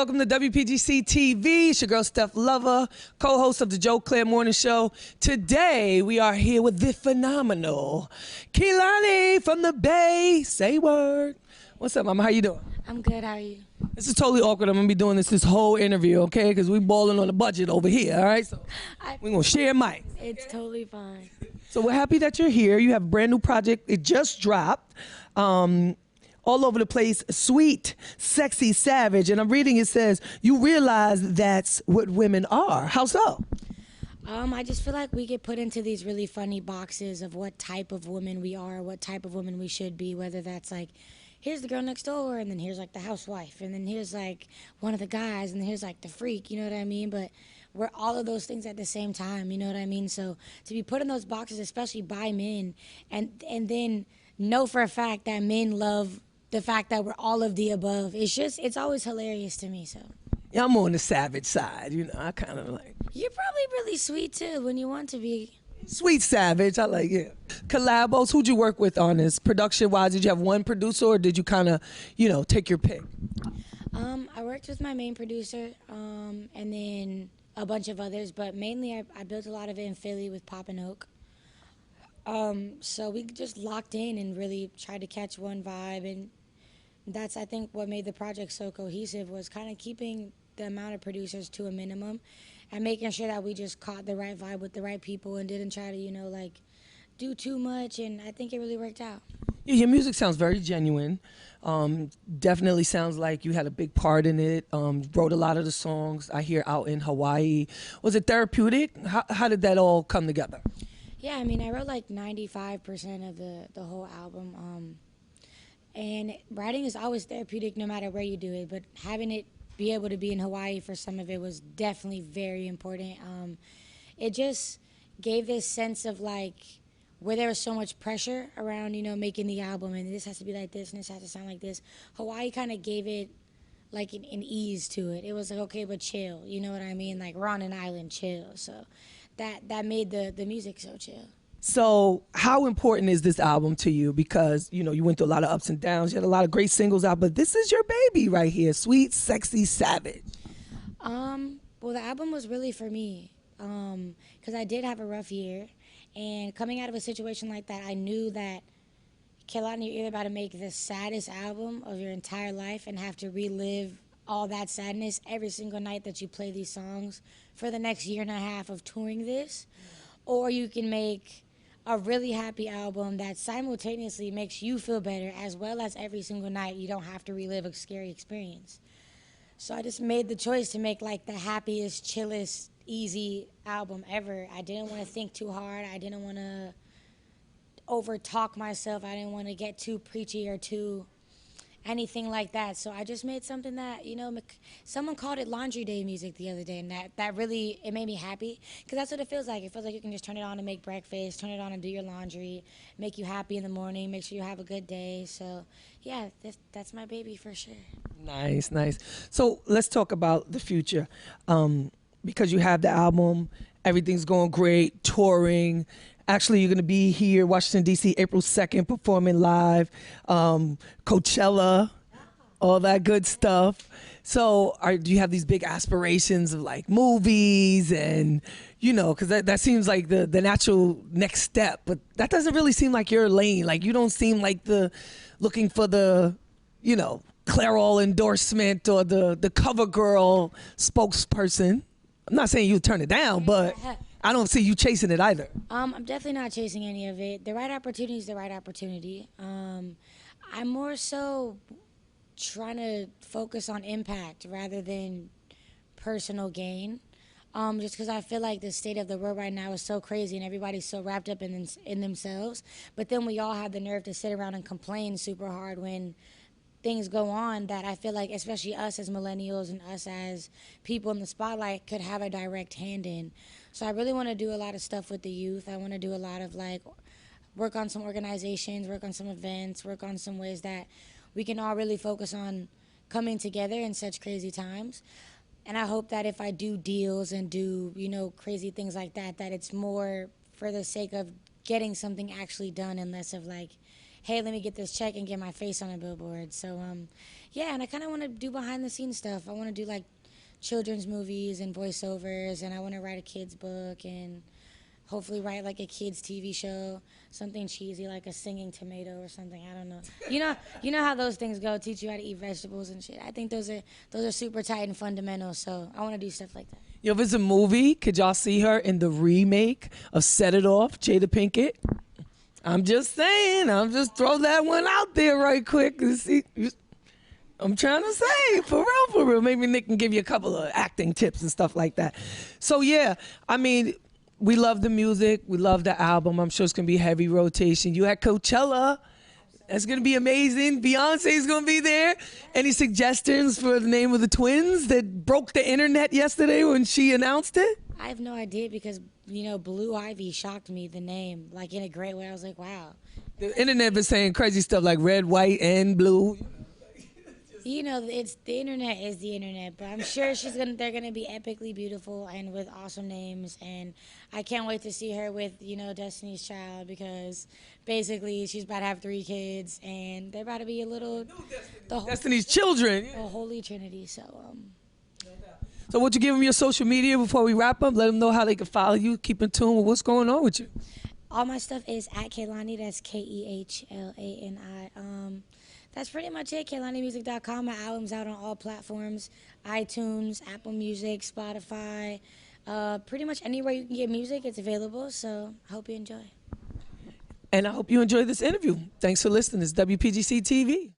Welcome to WPGC TV. It's your girl Steph Lova, co-host of the Joe Claire Morning Show. Today we are here with the phenomenal Kehlani from the Bay. Say word. What's up, mama? How you doing? I'm good. How are you? This is totally awkward. I'm gonna be doing this whole interview, okay? Because we balling on the budget over here, all right? So we're gonna share mics. It's totally fine. So we're happy that you're here. You have a brand new project. It just dropped. All over the place, Sweet, Sexy, Savage. And I'm reading, it says, you realize that's what women are. How so? I just feel like we get put into these really funny boxes of what type of woman we are, what type of woman we should be, whether that's like, here's the girl next door, and then here's like the housewife, and then here's like one of the guys, and then here's like the freak, you know what I mean? But we're all of those things at the same time, you know what I mean? So to be put in those boxes, especially by men, and then know for a fact that men love the fact that we're all of the above, it's always hilarious to me. So Yeah, I'm on the savage side, you know. I kind of like you're probably really sweet too when you want to be. Sweet Savage. I like it. Collabos. Who'd you work with on this? Production wise, did you have one producer, or did you kind of, take your pick? I worked with my main producer, and then a bunch of others, but mainly I built a lot of it in Philly with Pop and Oak. So we just locked in and really tried to catch one vibe, and that's, I think, what made the project so cohesive, was kind of keeping the amount of producers to a minimum and making sure that we just caught the right vibe with the right people and didn't try to, do too much, and I think it really worked out. Yeah, your music sounds very genuine. Definitely sounds like you had a big part in it. Wrote a lot of the songs I hear out in Hawaii. Was it therapeutic? How did that all come together? Yeah, I mean, I wrote like 95% of the whole album. And writing is always therapeutic no matter where you do it, but having it be able to be in Hawaii for some of it was definitely very important. It just gave this sense of like, where there was so much pressure around, making the album, and this has to be like this and this has to sound like this. Hawaii kind of gave it like an ease to it. It was like, okay, but chill, you know what I mean? Like, we're on an island, chill. So that made the music so chill. So how important is this album to you? Because, you went through a lot of ups and downs. You had a lot of great singles out, but this is your baby right here, Sweet, Sexy, Savage. Well, the album was really for me, because I did have a rough year. And coming out of a situation like that, I knew that, Kehlani, you're either about to make the saddest album of your entire life and have to relive all that sadness every single night that you play these songs for the next year and a half of touring this, or you can make a really happy album that simultaneously makes you feel better, as well as every single night you don't have to relive a scary experience. So I just made the choice to make like the happiest, chillest, easy album ever. I didn't want to think too hard. I didn't want to over talk myself. I didn't want to get too preachy or too anything like that. So I just made something that, someone called it laundry day music the other day, and that really, it made me happy, because that's what it feels like. It feels like you can just turn it on and make breakfast, turn it on and do your laundry, make you happy in the morning, make sure you have a good day. So yeah, that's my baby for sure. Nice, nice. So let's talk about the future. Because you have the album, everything's going great, touring. Actually, you're going to be here, Washington, D.C., April 2nd, performing live, Coachella, all that good stuff. So do you have these big aspirations of like movies and, because that seems like the natural next step, but that doesn't really seem like your lane. Like, you don't seem like looking for the, Clairol endorsement or the cover girl spokesperson. I'm not saying you turn it down, but I don't see you chasing it either. I'm definitely not chasing any of it. The right opportunity is the right opportunity. I'm more so trying to focus on impact rather than personal gain. Just because I feel like the state of the world right now is so crazy and everybody's so wrapped up in themselves. But then we all have the nerve to sit around and complain super hard when things go on that I feel like, especially us as millennials and us as people in the spotlight, could have a direct hand in. So I really want to do a lot of stuff with the youth. I want to do a lot of work on some organizations, work on some events, work on some ways that we can all really focus on coming together in such crazy times. And I hope that if I do deals and do, crazy things like that, that it's more for the sake of getting something actually done and less of hey, let me get this check and get my face on a billboard. So, yeah, and I kind of want to do behind the scenes stuff. I want to do like children's movies and voiceovers, and I want to write a kid's book and hopefully write like a kid's TV show, something cheesy like a singing tomato or something. I don't know. You know how those things go. Teach you how to eat vegetables and shit. I think those are super tight and fundamental. So I want to do stuff like that. Yo, if it's a movie, could y'all see her in the remake of Set It Off, Jada Pinkett? I'm just saying. I'm just throw that one out there right quick. See, I'm trying to say, for real. Maybe Nick can give you a couple of acting tips and stuff like that. So yeah, I mean, we love the music. We love the album. I'm sure it's going to be heavy rotation. You at Coachella. That's going to be amazing. Beyonce's going to be there. Any suggestions for the name of the twins that broke the internet yesterday when she announced it? I have no idea because, Blue Ivy shocked me, the name, like in a great way. I was like, wow. The internet been saying crazy stuff like red, white, and blue. It's the internet is the internet, but I'm sure they're gonna be epically beautiful and with awesome names, and I can't wait to see her with Destiny's Child, because basically she's about to have 3 kids and they're about to be Destiny's children, a holy trinity. So what you give them your social media before we wrap up? Let them know how they can follow you, keep in tune with what's going on with you. All my stuff is at Kehlani. That's Kehlani. That's pretty much it. KehlaniMusic.com. My album's out on all platforms: iTunes, Apple Music, Spotify. Pretty much anywhere you can get music, it's available. So I hope you enjoy. And I hope you enjoy this interview. Thanks for listening. It's WPGC TV.